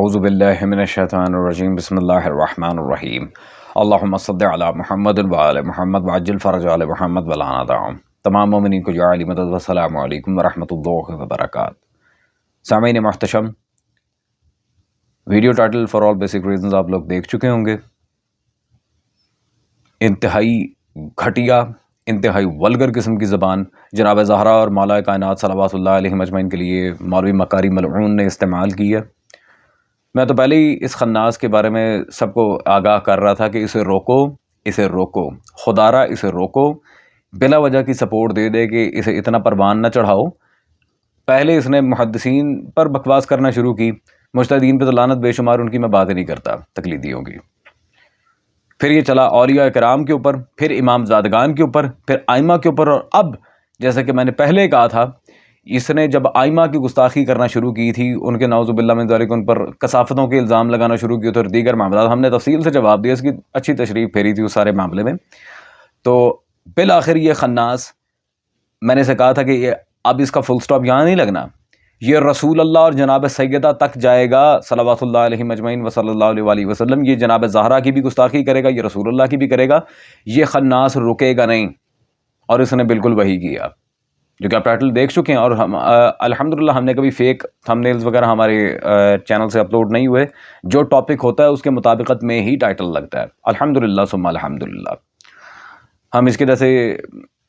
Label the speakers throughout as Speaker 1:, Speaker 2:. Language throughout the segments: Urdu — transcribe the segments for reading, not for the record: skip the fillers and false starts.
Speaker 1: اعوذ باللہ من الشیطان الرجیم بسم اللہ الرحمن الرحیم اللہم صلی علی محمد وعلی محمد وعجل فرج علی محمد ولانا دعم۔ تمام مومنین کو جعلی مدد والسلام علیکم ورحمۃ اللہ وبرکاتہ۔ سامعین Mohtasham, video title for all basic reasons آپ لوگ دیکھ چکے ہوں گے۔ انتہائی گھٹیا، انتہائی ولگر قسم کی زبان جناب زہرا اور مولا کائنات صلوات اللہ علیہ مجمعین کے لیے مولوی مکاری ملعون نے استعمال کی ہے۔ میں تو پہلے ہی اس خناس کے بارے میں سب کو آگاہ کر رہا تھا کہ اسے روکو، اسے روکو، خدا را اسے روکو، بلا وجہ کی سپورٹ دے دے کہ اسے اتنا پروان نہ چڑھاؤ۔ پہلے اس نے محدثین پر بکواس کرنا شروع کی، مجتہدین پہ تو لعنت بے شمار، ان کی میں بات ہی نہیں کرتا تقلیدیوں کی۔ پھر یہ چلا اولیاء کرام کے اوپر، پھر امام زادگان کے اوپر، پھر آئمہ کے اوپر، اور اب جیسا کہ میں نے پہلے کہا تھا، اس نے جب آئمہ کی گستاخی کرنا شروع کی تھی، ان کے نعوذ باللہ من ذالک ان پر کثافتوں کے الزام لگانا شروع کیے تھے اور دیگر معاملات، ہم نے تفصیل سے جواب دیا، اس کی اچھی تشریح پھیری تھی اس سارے معاملے میں۔ تو بالآخر یہ خناس، میں نے اسے کہا تھا کہ یہ اب اس کا فل سٹاپ یہاں نہیں لگنا، یہ رسول اللہ اور جناب سیدہ تک جائے گا صلوات اللہ علیہ مجمعین و صلی اللہ علیہ وآلہ وسلم۔ یہ جناب زہرا کی بھی گستاخی کرے گا، یہ رسول اللہ کی بھی کرے گا، یہ خناس رکے گا نہیں۔ اور اس نے بالکل وہی کیا جو کہ آپ ٹائٹل دیکھ چکے ہیں، اور ہم الحمدللہ ہم نے کبھی فیک تھم نیلز وغیرہ ہمارے چینل سے اپلوڈ نہیں ہوئے، جو ٹاپک ہوتا ہے اس کے مطابقت میں ہی ٹائٹل لگتا ہے، الحمدللہ ثم الحمدللہ۔ ہم اس کے جیسے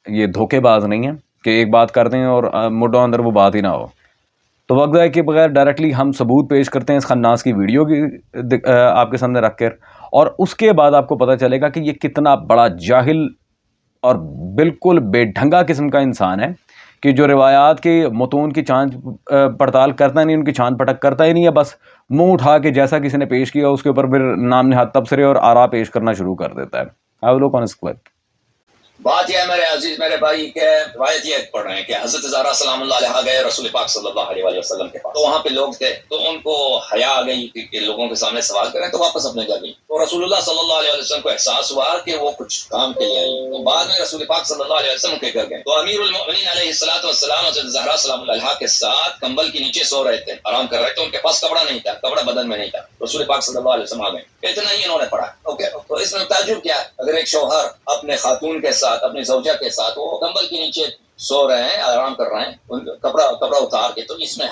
Speaker 1: یہ دھوکے باز نہیں ہیں کہ ایک بات کرتے ہیں اور مڈوں اندر وہ بات ہی نہ ہو۔ تو وقت ہے کہ بغیر ڈائریکٹلی ہم ثبوت پیش کرتے ہیں اس خناس کی ویڈیو کی آپ کے سامنے رکھ کر، اور اس کے بعد آپ کو پتہ چلے گا کہ یہ کتنا بڑا جاہل اور بالکل بے ڈھنگا قسم کا انسان ہے کہ جو روایات کے متون کی چانچ پڑتال کرتا نہیں، ان کی چھان پٹک کرتا ہی نہیں ہے، بس منہ اٹھا کے جیسا کسی نے پیش کیا اس کے اوپر پھر نام نہاد تبصرے اور آراء پیش کرنا شروع کر دیتا ہے۔ آپ لوگ کون کلپ
Speaker 2: بات یہ ہے میرے عزیز میرے بھائی کہ روایت یہ پڑھ رہے ہیں کہ حضرت زہرا سلام اللہ علیہ گئے رسول پاک صلی اللہ علیہ وآلہ وسلم کے پاس، تو وہاں پہ لوگ تھے، تو ان کو حیا آ گئی کہ لوگوں کے سامنے سوال کریں، تو واپس اپنے گھر گئی۔ تو رسول اللہ صلی اللہ علیہ وسلم کو احساس ہوا کہ وہ کچھ کام کے لیے آئی، تو بعد میں رسول پاک صلی اللہ علیہ وسلم کے گھر گئے، تو امیر المؤمنین علیہ الصلوۃ والسلام حضرت زہرا سلام اللہ علیہ کے ساتھ کمبل کے نیچے سو رہے تھے، آرام کر رہے تھے، ان کے پاس کپڑا نہیں تھا، کپڑا بدن میں نہیں تھا۔ رسول پاک صلی اللہ علیہ وسلم آ گئے، اتنا ہی انہوں نے پڑھا۔ اوکے، تو اس میں تعجب کیا ہے؟ اگر ایک شوہر اپنے خاتون کے ساتھ، اپنی زوجہ کے ساتھ وہ کمبل کے نیچے سو رہے ہیں، آرام کر رہے ہیں، کپڑا اتار کے، تو اس میں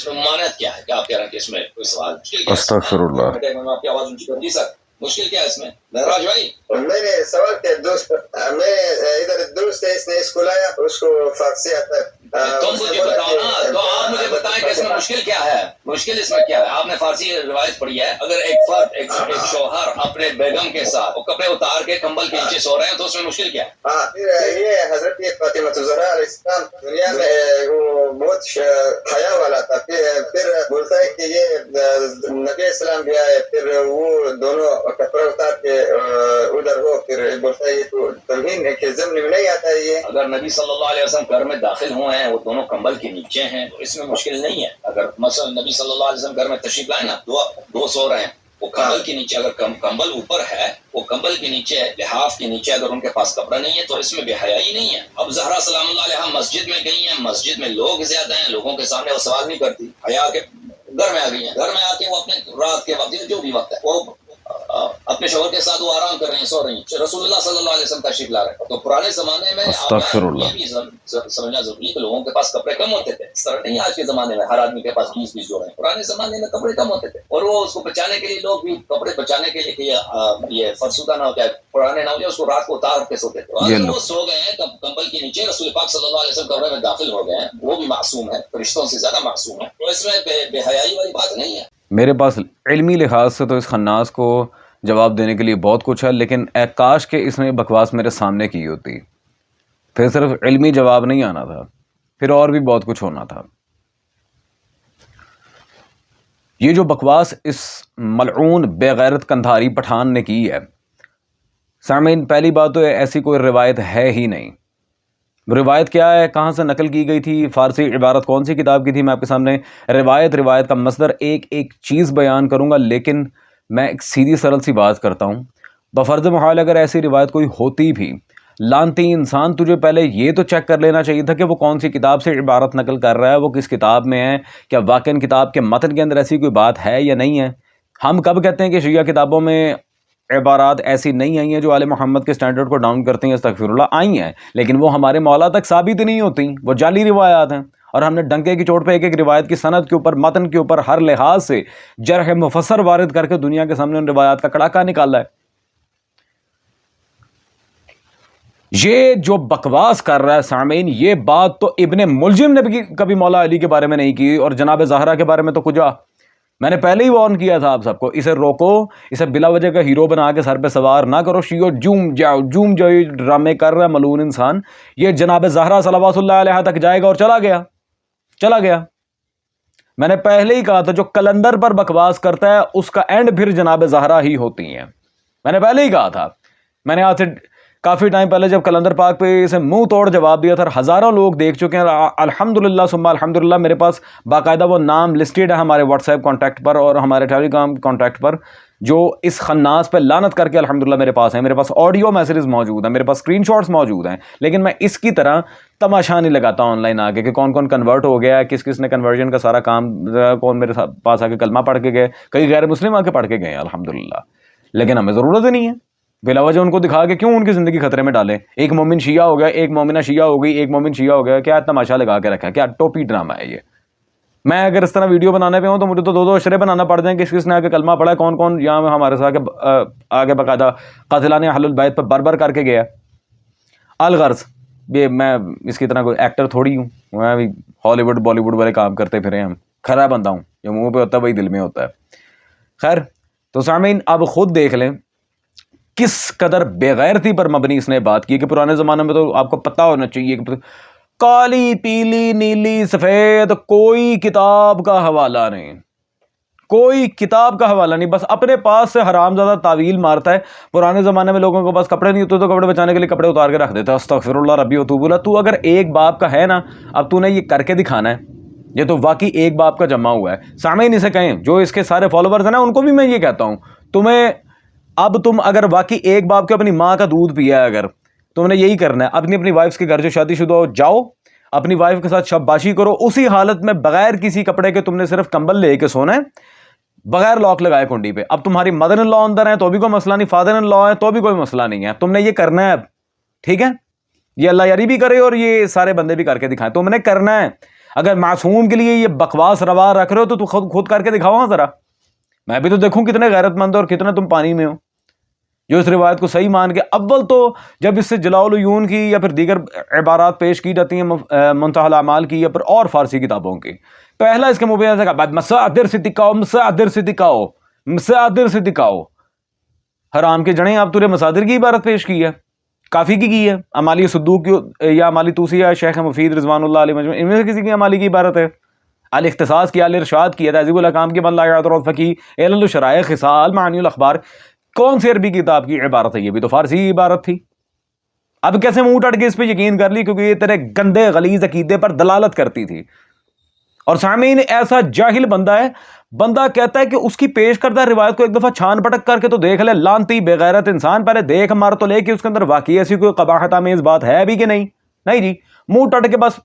Speaker 2: ممانعت کیا ہے؟ کہ آپ کہہ رہے ہیں کہ اس میں کوئی سوال
Speaker 1: استغفر اللہ۔
Speaker 2: آپ کی آواز اونچی کر دی سر، مشکل کیا ہے اس میں؟ مہراج بھائی
Speaker 3: میں نے سوال کیا دوست، میں ادھر دوست ہے، اس نے اسکول آیا، اس کو فارسی آتا ہے۔
Speaker 2: تم مجھے بتاؤ نا، تو آپ مجھے بتائیں کہ اس میں مشکل کیا ہے؟ مشکل اس میں کیا ہے؟ آپ نے فارسی روایت پڑھی ہے، اگر ایک فرد ایک شوہر اپنے بیگم کے ساتھ وہ کپڑے اتار کے کمبل کے نیچے سو رہے ہیں، تو اس میں مشکل کیا ہے؟
Speaker 3: ہاں، پھر یہ حضرت فاطمہ زہرا علیہ السلام دنیا میں وہ بہت حیا والا تھا، پھر بولتا ہے کہ یہ نبی اسلام بھی آئے، پھر وہ دونوں کپڑے اتار کے ادھر ہو، پھر بولتا ہے یہ تو توہین ہے کہ ضمن میں نہیں آتا ہے یہ۔
Speaker 2: اگر نبی صلی اللہ علیہ وسلم گھر میں داخل ہوئے ہیں، وہ دونوں کمبل کے نیچے ہیں، تو اس میں مشکل نہیں ہے۔ اگر مثلا نبی صلی اللہ علیہ وسلم گھر میں تشریف لائے نا، دو سو رہے ہیں، وہ کمبل کے نیچے، اگر کمبل اوپر ہے، وہ کمبل کے نیچے لحاف کے نیچے اگر ان کے پاس کپڑا نہیں ہے، تو اس میں بے حیائی نہیں ہے۔ اب زہرا سلام اللہ علیہ مسجد میں گئی ہیں، مسجد میں لوگ زیادہ ہیں، لوگوں کے سامنے وہ سوال نہیں کرتی، حیا کے گھر میں آ گئی ہیں، گھر میں آ کے وہ اپنے رات کے وقت جو بھی وقت ہے وہ اپنے شوہر کے ساتھ وہ آرام کر رہے ہیں، سو رہی ہیں، رسول اللہ صلی اللہ علیہ وسلم تشریف لا رہے ہیں۔ تو پرانے زمانے میں
Speaker 1: استغفر اللہ۔
Speaker 2: یہ بھی سمجھنا ضروری ہے کہ لوگوں کے پاس کپڑے کم ہوتے تھے، اس طرح نہیں آج کے زمانے میں ہر آدمی کے پاس 20 جوڑے ہیں۔ پرانے زمانے میں کپڑے کم ہوتے تھے، اور وہ اس کو بچانے کے لیے لوگ بھی کپڑے بچانے کے لیے کہ یہ فرسودہ نہ ہو جائے، پرانے نہ ہو جائے، اس کو رات کو اتار کے سوتے تھے۔ اگر وہ سو گئے ہیں کمبل کے نیچے، رسول پاک صلی اللہ علیہ وسلم کمرے میں داخل ہو گئے ہیں، وہ بھی معصوم ہے، فرشتوں سے زیادہ معصوم ہے، تو اس میں بے حیائی والی بات نہیں ہے۔
Speaker 1: میرے پاس علمی لحاظ سے تو اس خناس کو جواب دینے کے لیے بہت کچھ ہے، لیکن اے کاش کہ اس نے بکواس میرے سامنے کی ہوتی، پھر صرف علمی جواب نہیں آنا تھا، پھر اور بھی بہت کچھ ہونا تھا۔ یہ جو بکواس اس ملعون بے غیرت کندھاری پٹھان نے کی ہے، سامعین، پہلی بات تو ایسی کوئی روایت ہے ہی نہیں۔ روایت کیا ہے، کہاں سے نقل کی گئی تھی، فارسی عبارت کون سی کتاب کی تھی، میں آپ کے سامنے روایت کا مصدر ایک چیز بیان کروں گا، لیکن میں ایک سیدھی سرل سی بات کرتا ہوں، بفرض محال اگر ایسی روایت کوئی ہوتی بھی لانتی انسان، تجھے پہلے یہ تو چیک کر لینا چاہیے تھا کہ وہ کون سی کتاب سے عبارت نقل کر رہا ہے، وہ کس کتاب میں ہے، کیا واقعاً کتاب کے متن کے اندر ایسی کوئی بات ہے یا نہیں ہے۔ ہم کب کہتے ہیں کہ شیعہ کتابوں میں عبارات ایسی نہیں آئی ہیں جو آل محمد کے سٹینڈرڈ کو ڈاؤن کرتی ہیں؟ استغفر اللہ، آئی ہیں، لیکن وہ ہمارے مولا تک ثابت نہیں ہوتی، وہ جعلی روایات ہیں، اور ہم نے ڈنکے کی چوٹ پہ ایک ایک روایت کی سند کے اوپر، متن کے اوپر ہر لحاظ سے جرح مفسر وارد کر کے دنیا کے سامنے ان روایات کا کڑاکا نکالا ہے۔ یہ جو بکواس کر رہا ہے سامعین، یہ بات تو ابن ملجم نے بھی کبھی مولا علی کے بارے میں نہیں کی، اور جناب زہرا کے بارے میں تو کجا۔ میں نے پہلے ہی وارن کیا تھا آپ سب کو، اسے روکو، اسے بلا وجہ کا ہیرو بنا کے سر پہ سوار نہ کرو۔ شیعو جوم جاؤ یہ ڈرامے کر رہا ہے ملعون انسان، یہ جناب زہرا صلوات اللہ علیہ تک جائے گا، اور چلا گیا۔ میں نے پہلے ہی کہا تھا جو کلندر پر بکواس کرتا ہے اس کا اینڈ پھر جناب زہرا ہی ہوتی ہیں، میں نے پہلے ہی کہا تھا۔ میں نے آج سے کافی ٹائم پہلے جب کلندر پاک پہ اسے منہ توڑ جواب دیا تھا، ہزاروں لوگ دیکھ چکے ہیں، الحمدللہ ثم الحمدللہ، میرے پاس باقاعدہ وہ نام لسٹڈ ہے ہمارے واٹس ایپ کانٹیکٹ پر اور ہمارے ٹیلی گرام کانٹیکٹ پر، جو اس خناس پہ لعنت کر کے الحمدللہ میرے پاس ہیں، میرے پاس آڈیو میسیجز موجود ہیں، میرے پاس اسکرین شاٹس موجود ہیں، لیکن میں اس کی طرح تماشا نہیں لگاتا آن لائن آ کے کہ کون کون کنورٹ ہو گیا ہے، کس کس نے کنورژن کا سارا کام، کون میرے پاس آ کے کلمہ پڑھ کے گئے، کئی غیر مسلم آ کے پڑھ کے گئے ہیں الحمدللہ، لیکن ہمیں ضرورت ہی نہیں ہے بلا وجہ ان کو دکھا کے کیوں ان کی زندگی خطرے میں ڈالیں۔ ایک مومن شیعہ ہو گیا، ایک مومنہ شیعہ ہو گئی، ایک مومن شیعہ ہو گیا، کیا تماشا لگا کے رکھا ہے، کیا ٹوپی ڈرامہ ہے یہ۔ میں اگر اس طرح ویڈیو بنانے پہ ہوں تو مجھے تو دو اشرے بنانا پڑ جائیں کہ کس نے آ کے کلمہ پڑھا ہے، کون کون یہاں ہمارے ساتھ آگے باقاعدہ قاتلان اہل البیت پہ بر کر کے گیا۔ الغرض یہ میں اس کی طرح کوئی ایکٹر تھوڑی ہوں، میں بھی ہالی ووڈ بالی ووڈ والے کام کرتے پھرے، ہم کھرا بندہ ہوں، جو منہ پہ ہوتا ہے وہی دل میں ہوتا ہے۔ خیر تو سامعین اب خود دیکھ لیں کس قدر بے غیرتی پر مبنی اس نے بات کی، کہ پرانے زمانے میں تو آپ کو پتہ ہونا چاہیے کہ کالی پیلی نیلی سفید کوئی کتاب کا حوالہ نہیں، کوئی کتاب کا حوالہ نہیں، بس اپنے پاس سے حرام زیادہ تعویل مارتا ہے۔ پرانے زمانے میں لوگوں کو بس کپڑے نہیں ہوتے تو کپڑے بچانے کے لیے کپڑے اتار کے رکھ دیتا ہے، استغفر اللہ ربی وتوب اللہ۔ تو اگر ایک باپ کا ہے نا، اب تو نے یہ کر کے دکھانا ہے، یہ تو واقعی ایک باپ کا جمع ہوا ہے۔ سامعین اسے کہیں، جو اس کے سارے فالوورز ہیں نا، ان کو بھی میں یہ کہتا ہوں، تم اگر واقعی ایک باپ کے اپنی ماں کا دودھ پیا ہے، اگر تم نے یہی کرنا ہے، اپنی وائفس کے گھر جو شادی شدہ ہو جاؤ، اپنی وائف کے ساتھ شب باشی کرو، اسی حالت میں بغیر کسی کپڑے کے تم نے صرف کمبل لے کے سونا ہے، بغیر لاک لگائے کنڈی پہ۔ اب تمہاری مدر ان لا اندر ہے تو بھی کوئی مسئلہ نہیں، فادر ان لا ہے تو بھی کوئی مسئلہ نہیں ہے، تم نے یہ کرنا ہے اب، ٹھیک ہے؟ یہ اللہ یاری بھی کرے اور یہ سارے بندے بھی کر کے دکھائیں، تم نے کرنا ہے۔ اگر معصوم کے لیے یہ بکواس روا رکھ رہے ہو تو خود کر کے دکھاؤ ہاں ذرا، میں بھی تو دیکھوں کتنے غیرت مند اور کتنے تم پانی میں ہو جو اس روایت کو صحیح مان کے۔ اول تو جب اس سے جلاء العیون کی یا پھر دیگر عبارات پیش کی جاتی ہیں منتہی الاعمال کی یا پھر اور فارسی کتابوں کی، پہلا اس کے منہ پہ کہا مصادر سے دکھاؤ، مصادر سے دکھاؤ، مصادر سے دکھاؤ۔ حرام کے جڑیں، آپ تورے مصادر کی عبارت پیش کی ہے، کافی کی ہے، امالی صدوق کی یا امالی توسی یا شیخ مفید رضوان اللہ علیہ مجمع، ان میں سے کسی کی امالی کی عبارت ہے؟ الاختصاص کی، الارشاد کی، تہذیب الاحکام کی، من لا یعترض فقی، علل الشرائع، خصال، معانی الاخبار، کون سی عربی کتاب کی عبارت ہے؟ یہ بھی تو فارسی کی عبارت تھی۔ اب کیسے منہ ٹٹ کے اس پہ یقین کر لی؟ کیونکہ یہ تیرے گندے غلیظ عقیدے پر دلالت کرتی تھی۔ اور سامعین ایسا جاہل بندہ ہے، بندہ کہتا ہے کہ اس کی پیش کردہ روایت کو ایک دفعہ چھان پٹک کر کے تو دیکھ لے، لانتی بے غیرت انسان، پہلے دیکھ مار تو لے کہ اس کے اندر واقعی ایسی کوئی قباحت آمیز بات ہے بھی کہ نہیں۔ نہیں جی، منہ ٹٹ کے بس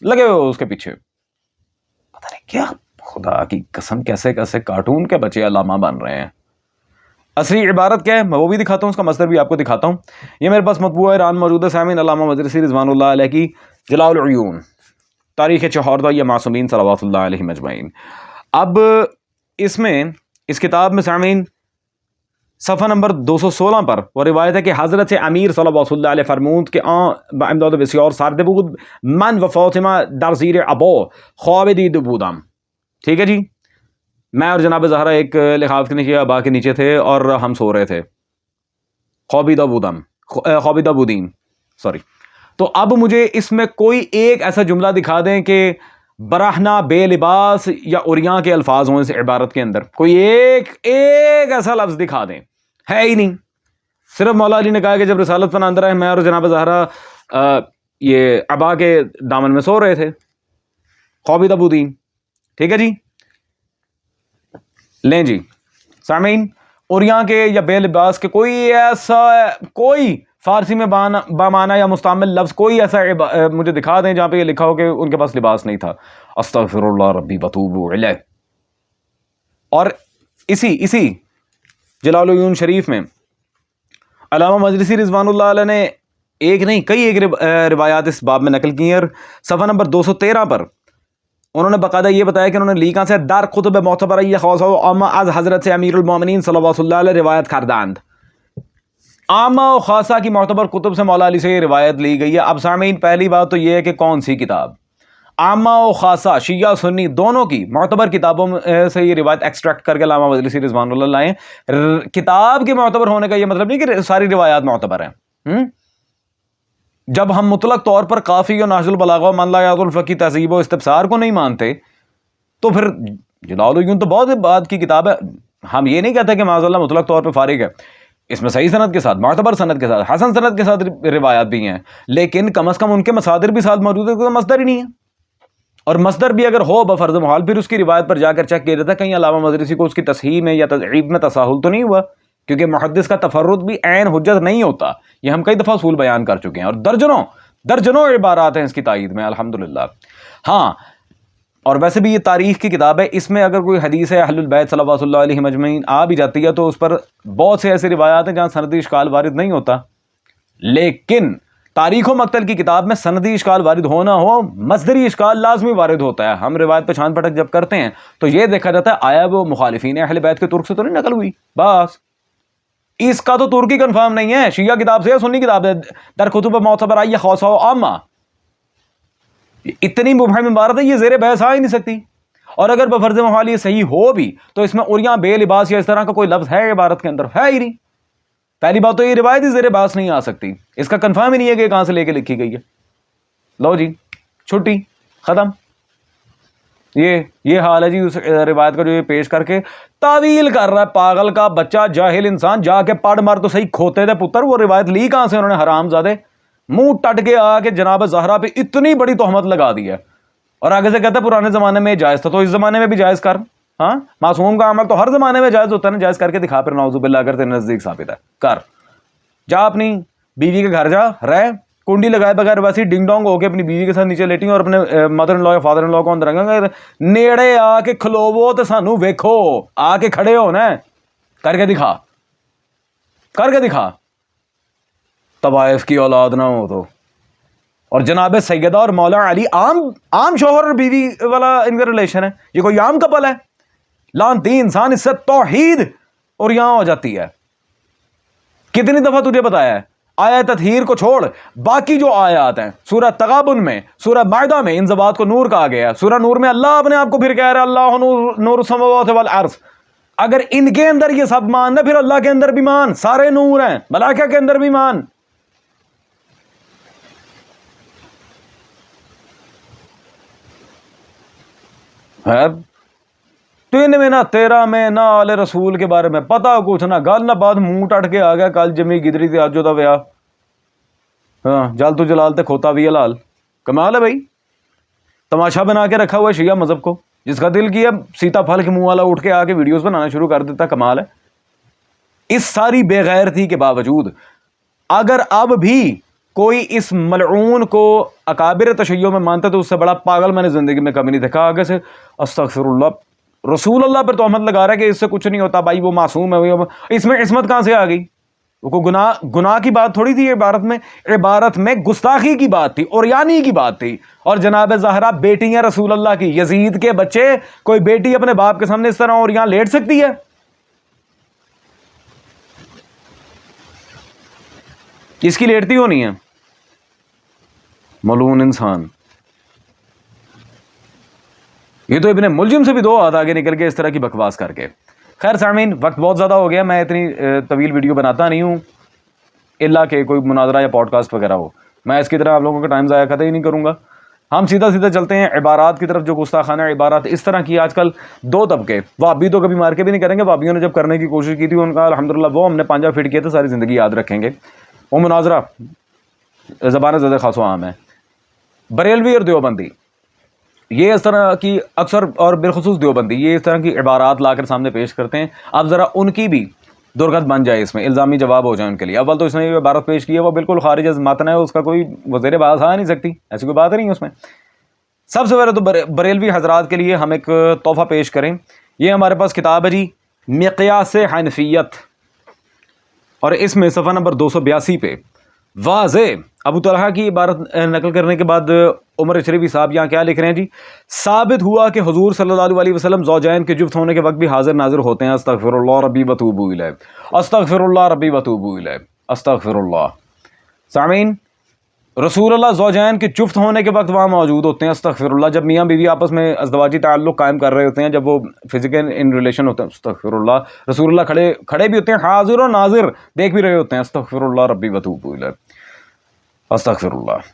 Speaker 1: لگے ہوئے اس کے پیچھے، پتہ نہیں کیا، خدا کی قسم کیسے کیسے کارٹون کے بچے علامہ بن رہے ہیں۔ اصلی عبارت کیا ہے میں وہ بھی دکھاتا ہوں، اس کا مصدر بھی آپ کو دکھاتا ہوں۔ یہ میرے پاس مطبوعہ ایران موجود ہے سامعین، علامہ مدرسی رضوان اللہ علیہ کی جلاء العیون، تاریخ چہاردہ یا معصومین صلوات اللہ علیہ مجمعین۔ اب اس کتاب میں سامعین صفحہ نمبر 216 پر وہ روایت ہے کہ حضرت امیر صلوات اللہ علیہ فرمود کہ امداد بسیار سرد بود من و فاطمہ در زیر ابو خواب دید بودم۔ ٹھیک ہے جی، میں اور جناب زہرا ایک لحاف کے نیچے ابا کے نیچے تھے اور ہم سو رہے تھے، خوابیدہ بودیم سوری۔ تو اب مجھے اس میں کوئی ایک ایسا جملہ دکھا دیں کہ برہنہ بے لباس یا اوریاں کے الفاظ ہوں اس عبارت کے اندر، کوئی ایک ایسا لفظ دکھا دیں، ہے ہی نہیں۔ صرف مولا علی نے کہا کہ جب رسالت پناہ اندر ہے میں اور جناب زہرا یہ ابا کے دامن میں سو رہے تھے، خوابیدہ بودیم، ٹھیک ہے جی۔ لیں جی سامعین، اوریاں کے یا بے لباس کے کوئی فارسی میں بامانہ یا مستعمل لفظ کوئی ایسا مجھے دکھا دیں جہاں پہ یہ لکھا ہو کہ ان کے پاس لباس نہیں تھا. استغفر اللہ ربی واتوب الیہ. اور اسی جلال العیون شریف میں علامہ مجلسی رضوان اللہ علیہ نے ایک روایات اس باب میں نقل کی ہیں، اور صفحہ نمبر 213 پر انہوں نے باقاعدہ یہ بتایا کہ انہوں نے لی کہاں سے، دار قطب معتبر یہ خواصہ عامہ از حضرت سے امیر المومنین صلی اللہ علیہ روایت کرداند. عامہ و خاصہ کی معتبر کتب سے مولا علی سے یہ روایت لی گئی ہے. اب سامعین پہلی بات تو یہ ہے کہ کون سی کتاب؟ عامہ و خاصہ شیعہ سنی دونوں کی معتبر کتابوں سے یہ روایت ایکسٹریکٹ کر کے علامہ مجلسی رضوان اللہ لائیں. کتاب کے معتبر ہونے کا یہ مطلب نہیں کہ ساری روایات معتبر ہیں. جب ہم مطلق طور پر کافی اور نہج البلاغہ و من لا یعظ الفقی تہذیب و استبصار کو نہیں مانتے تو پھر جلال العیون تو بہت بات کی کتاب ہے. ہم یہ نہیں کہتے کہ معاذ اللہ مطلق طور پہ فارغ ہے، اس میں صحیح سند کے ساتھ، معتبر سند کے ساتھ، حسن سند کے ساتھ روایات بھی ہیں، لیکن کم از کم ان کے مصادر بھی ساتھ موجود ہے، کوئی مصدر ہی نہیں ہے. اور مصدر بھی اگر ہو بفرض محال پھر اس کی روایت پر جا کر چیک کیا جاتا ہے کہیں علامہ مجلسی کو اس کی تصحیح میں یا تضعیف میں تساہل تو نہیں ہوا، کیونکہ محدث کا تفرد بھی عین حجت نہیں ہوتا. یہ ہم کئی دفعہ اصول بیان کر چکے ہیں، اور درجنوں عبارات ہیں اس کی تائید میں الحمدللہ. ہاں، اور ویسے بھی یہ تاریخ کی کتاب ہے، اس میں اگر کوئی حدیث اہل البیت صلی اللہ علیہ مجمعین آ بھی جاتی ہے تو اس پر بہت سے ایسے روایات ہیں جہاں سندی اشکال وارد نہیں ہوتا. لیکن تاریخ و مقتل کی کتاب میں سندی اشکال وارد ہونا ہو، مصدری اشکال لازمی وارد ہوتا ہے. ہم روایت پہ چھان پٹک جب کرتے ہیں تو یہ دیکھا جاتا ہے آیا وہ مخالفین اہل بیت کے ترک سے تو نہیں نقل ہوئی، بس. اس کا تو ترکی کنفرم نہیں ہے، شیعہ کتاب سے ہے، سنی کتاب ہے، در کتب معتبرہ یہ خواصہ و عامہ. اتنی مبہم عبارت ہے، یہ زیر بحث آ ہی نہیں سکتی. اور اگر بفرض محال یہ صحیح ہو بھی تو اس میں اوریاں بے لباس یا اس طرح کا کوئی لفظ ہے عبارت کے اندر؟ ہے ہی نہیں. پہلی بات تو یہ روایت ہی زیر بحث نہیں آ سکتی، اس کا کنفرم ہی نہیں ہے کہ کہاں سے لے کے لکھی گئی ہے. لو جی، چھٹی، ختم. یہ حال ہے جی اس روایت کا جو یہ پیش کر کے تعویل کر رہا ہے پاگل کا بچہ، جاہل انسان. جا کے پڑھ مار تو صحیح کھوتے تھے پتر. وہ روایت لی کہاں سے انہوں نے؟ حرام زادے منہ ٹٹ کے آ کے جناب زہرا پہ اتنی بڑی تہمت لگا دی ہے، اور آگے سے کہتا ہے پرانے زمانے میں جائز تھا، تو اس زمانے میں بھی جائز کر. ہاں، معصوم کا عمل تو ہر زمانے میں جائز ہوتا ہے نا، جائز کر کے دکھا پھر نعوذ باللہ اگر تیرے نزدیک ثابت ہے. کر جا اپنی بیوی کے گھر جا رہ، کنڈی لگائے بغیر ویسے ڈنگ ڈونگ ہو کے اپنی بیوی کے ساتھ نیچے لیٹی اور اپنے مدر ان لا یا فادر ان لا کو اندر رکھیں. نیڑے آ کے کھلوو تو سانو ویکھو، آ کے کھڑے ہو نا، کر کے دکھا. طوائف کی اولاد نہ ہو تو. اور جناب سیدہ اور مولا علی عام شوہر اور بیوی والا ان کا ریلیشن ہے، یہ کوئی عام کپل ہے؟ لانتی انسان، اس سے توحید اور یہاں ہو جاتی ہے. کتنی دفعہ تجھے بتایا ہے، آیت تطہیر کو چھوڑ باقی جو آیات ہیں سورہ تغابن میں، سورہ مائدہ میں ان ذوات کو نور کہا گیا ہے. سورہ نور میں اللہ اپنے آپ کو پھر کہہ رہا ہے اللہ نور السماوات والارض. اگر ان کے اندر یہ سب مان ہے پھر اللہ کے اندر بھی مان، سارے نور ہیں، ملائکہ کے اندر بھی مان. ہے تین میں نہ تیرہ میں نہ آل رسول کے بارے میں پتہ کچھ نہ گل نہ بات، منہ ٹٹ کے آ گیا کل جمی گدری تے اج دا ویا. ہاں، جل تو جلال تے کھوتا بھی حلال. کمال ہے بھائی، تماشا بنا کے رکھا ہوا ہے شیعہ مذہب کو. جس کا دل کیا سیتا پھل کے منہ والا اٹھ کے آ کے ویڈیوز بنانا شروع کر دیتا. کمال ہے. اس ساری بے غیرتی کے باوجود اگر اب بھی کوئی اس ملعون کو اکابر تشیع میں مانتا تو اس سے بڑا پاگل میں نے زندگی میں کبھی نہیں دیکھا. آگے سے استغفر اللہ، رسول اللہ پر تہمت لگا رہا ہے کہ اس سے کچھ نہیں ہوتا بھائی، وہ معصوم ہے. اس میں عصمت کہاں سے آ گئی؟ وہ کوئی گناہ کی بات تھوڑی تھی. عبارت میں گستاخی کی بات تھی، اوریانی کی بات تھی. اور جناب زہرا بیٹی ہیں رسول اللہ کی، یزید کے بچے. کوئی بیٹی اپنے باپ کے سامنے اس طرح اوریان لیٹ سکتی ہے؟ کس کی لیٹتی ہونی ہے؟ ملعون انسان. یہ تو ابن ملجم سے بھی دو ہاتھ آگے نکل کے اس طرح کی بکواس کر کے. خیر سامعین، وقت بہت زیادہ ہو گیا، میں اتنی طویل ویڈیو بناتا نہیں ہوں الا کہ کوئی مناظرہ یا پوڈ کاسٹ وغیرہ ہو. میں اس کی طرح آپ لوگوں کا ٹائم ضائع قطعی نہیں کروں گا. ہم سیدھا چلتے ہیں عبارات کی طرف. جو گستاخانہ عبارات اس طرح کی آج کل دو طبقے، وہابی تو کبھی مار کے بھی نہیں کریں گے. وہابیوں نے جب کرنے کی کوشش کی تھی ان کا الحمدللہ وہ ہم نے پانجا فٹ کیا تھا، ساری زندگی یاد رکھیں گے. وہ مناظرہ زبان زدہ خاص و عام ہے. بریلوی اور دیوبندی یہ اس طرح کی اکثر، اور بالخصوص دیوبندی یہ اس طرح کی عبارات لا کر سامنے پیش کرتے ہیں. اب ذرا ان کی بھی درگت بن جائے، اس میں الزامی جواب ہو جائے ان کے لیے. اول تو اس نے یہ عبارت پیش کی ہے وہ بالکل خارج از متن ہے، اس کا کوئی وزیر بحث آ نہیں سکتی، ایسی کوئی بات نہیں ہے اس میں. سب سے پہلے تو بریلوی حضرات کے لیے ہم ایک تحفہ پیش کریں. یہ ہمارے پاس کتاب ہے جی مقیاس حنفیت، اور اس میں صفحہ نمبر 282 پہ واضح ابو طلحہ کی عبارت نقل کرنے کے بعد عمر اشرفی صاحب یہاں کیا لکھ رہے ہیں جی؟ ثابت ہوا کہ حضور صلی اللہ علیہ وسلم زوجین کے جفت ہونے کے وقت بھی حاضر ناظر ہوتے ہیں. استغفر اللہ ربی وتوب الیہ، استغفر اللہ ربی وتوب الیہ، استغفر اللہ. سامعین، رسول اللہ زوجین کے جفت ہونے کے وقت وہاں موجود ہوتے ہیں. استغفر اللہ. جب میاں بیوی آپس میں ازدواجی تعلق قائم کر رہے ہوتے ہیں، جب وہ فزیکل ان ریلیشن ہوتے ہیں، استغفر اللہ. رسول اللہ کھڑے بھی ہوتے ہیں، حاضر و ناظر دیکھ بھی رہے ہوتے ہیں. استغفر اللہ ربی وتوب الیہ، استغفر اللہ.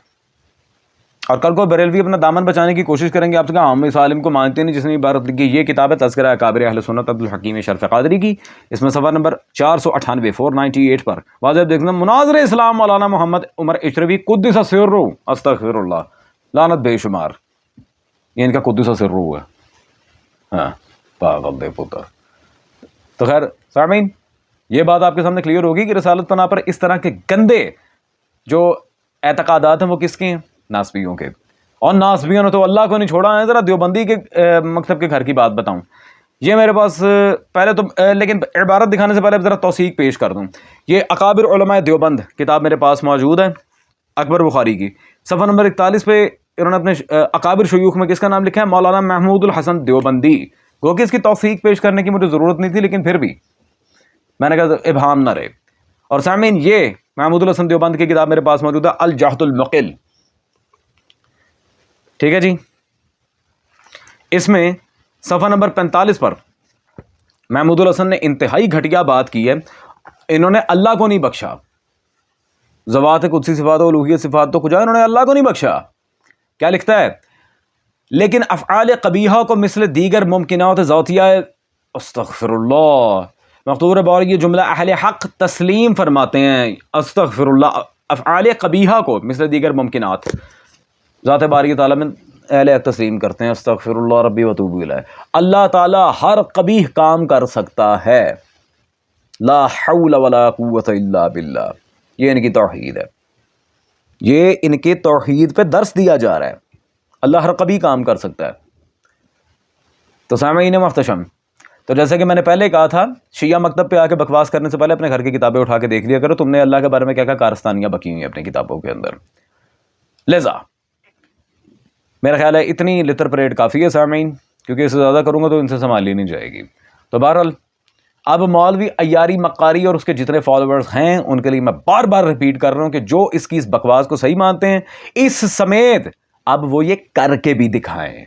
Speaker 1: اور کل کو بریلوی اپنا دامن بچانے کی کوشش کریں گے. آپ سے کہا عام عالم کو مانتے نہیں جس نے عبارت لکھی. یہ کتاب ہے تذکرہ اکابر اہل سنت عبدالحکیم شرف قادری کی. اس میں صفحہ نمبر 498 498 پر واضح دیکھنا مناظر اسلام مولانا محمد عمر اشرفی قدس سرہ، استغفر اللہ، لعنت بے شمار. یہ ان کا قدس سرہ ہے. ہاں پاگل دے پتر. تو خیر سامعین، یہ بات آپ کے سامنے کلیئر ہوگی کہ رسالت پناہ پر اس طرح کے گندے جو اعتقادات ہیں وہ کس کے ہیں؟ ناسبیوں کے. اور ناسبیوں نے تو اللہ کو نہیں چھوڑا ہے. ذرا دیوبندی کے مکتب کے گھر کی بات بتاؤں. یہ میرے پاس پہلے تو لیکن عبارت دکھانے سے پہلے ذرا توثیق پیش کر دوں. یہ اکابر علماء دیوبند کتاب میرے پاس موجود ہے اکبر بخاری کی. صفحہ نمبر 41 پہ انہوں نے اپنے اکابر شیوخ میں کس کا نام لکھا ہے؟ مولانا محمود الحسن دیوبندی. گو کہ اس کی توثیق پیش کرنے کی مجھے ضرورت نہیں تھی، لیکن پھر بھی میں نے کہا ابہام نہ رہے. اور سامعین، یہ محمود الحسن دیوبند کی کتاب میرے پاس موجود ہے الجہد المقل. ٹھیک ہے جی. اس میں صفحہ نمبر 45 پر محمود الحسن نے انتہائی گھٹیا بات کی ہے. انہوں نے اللہ کو نہیں بخشا. ذوات قدسی صفات و الوہیت صفات تو کجا، انہوں نے اللہ کو نہیں بخشا. کیا لکھتا ہے؟ لیکن افعال قبیحہ کو مثل دیگر ممکنات ذاتیہ، استغفر اللہ، مقتور بار یہ جملہ اہل حق تسلیم فرماتے ہیں. استغفر اللہ. افعال قبیحہ کو مثل دیگر ممکنات ذات باری تعالیٰ میں اہل حق تسلیم کرتے ہیں. استغفر اللہ ربی وتوب الیہ. اللہ تعالیٰ ہر قبیح کام کر سکتا ہے. لا حول ولا قوت الا باللہ. یہ ان کی توحید ہے. یہ ان کے توحید پہ درس دیا جا رہا ہے. اللہ ہر قبیح کام کر سکتا ہے. تو سامعین محتشم، تو جیسے کہ میں نے پہلے کہا تھا، شیعہ مکتب پہ آ کے بکواس کرنے سے پہلے اپنے گھر کی کتابیں اٹھا کے دیکھ لیا کرو. تم نے اللہ کے بارے میں کیا کیا کارستانیاں بکی ہوئی ہیں اپنی کتابوں کے اندر. لہذا میرا خیال ہے اتنی لطر پریڈ کافی ہے سامعین، کیونکہ اس سے زیادہ کروں گا تو ان سے سنبھالی نہیں جائے گی. تو بہرحال اب مولوی عیاری مکاری اور اس کے جتنے فالوورز ہیں ان کے لیے میں بار بار ریپیٹ کر رہا ہوں کہ جو اس کی اس بکواس کو صحیح مانتے ہیں، اس سمیت اب وہ یہ کر کے بھی دکھائیں.